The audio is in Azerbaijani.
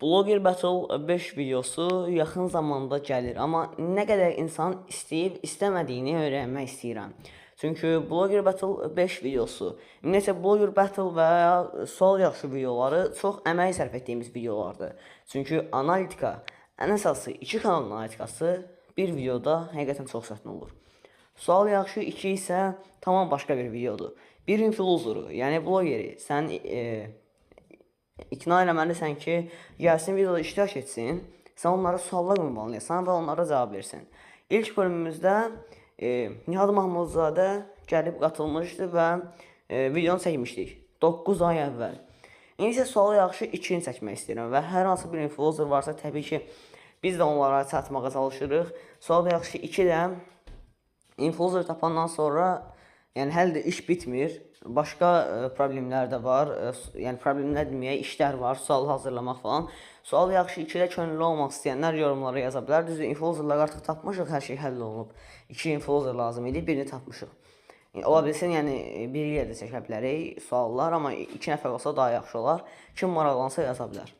Blogger Battle 5 videosu yaxın zamanda gəlir, amma nə qədər insan istəyib istəmədiyini öyrənmək istəyirəm. Çünki Blogger Battle 5 videosu, ümumiyyətlə Blogger Battle və ya sual yaxşı videoları çox əmək sərf etdiyimiz videolardır. Çünki analitika, ən əsası 2 kanalın analitikası bir videoda həqiqətən çox çətin olur. Sual yaxşı 2 isə tamam başqa bir videodur. Bir influenceru, yəni blogeri sən İqna eləməlisən ki, gəlsin videoda iştirak etsin, sən onlara suallar qoymalısan və onlara cavab versin. İlk bölümümüzdə Nihat Mahmudzadə gəlib qatılmışdı və videonu çəkmişdik 9 ay əvvəl. İndi isə sualı yaxşı 2-ni çəkmək istəyirəm və hər hansı bir influencer varsa təbii ki, biz də onlara çatmağa çalışırıq. Sualı yaxşı 2 də influencer tapandan sonra yəni hələ də iş bitmir. Başqa problemlər də var. Yəni problemlər deməyək, işlər var, sual hazırlamaq falan. Sual yaxşı 2-də könüllü olmaq istəyənlər yorumlara yaza bilər. Düzdür, influencerlar artıq tapmışıq, hər şey həll olunub. 2 influencer lazım idi, birini tapmışıq. Ola bilsin, yəni biri ilə də çəkə bilərik suallar, amma 2 nəfər olsa daha yaxşı olar. Kim maraqlansa yaza bilər.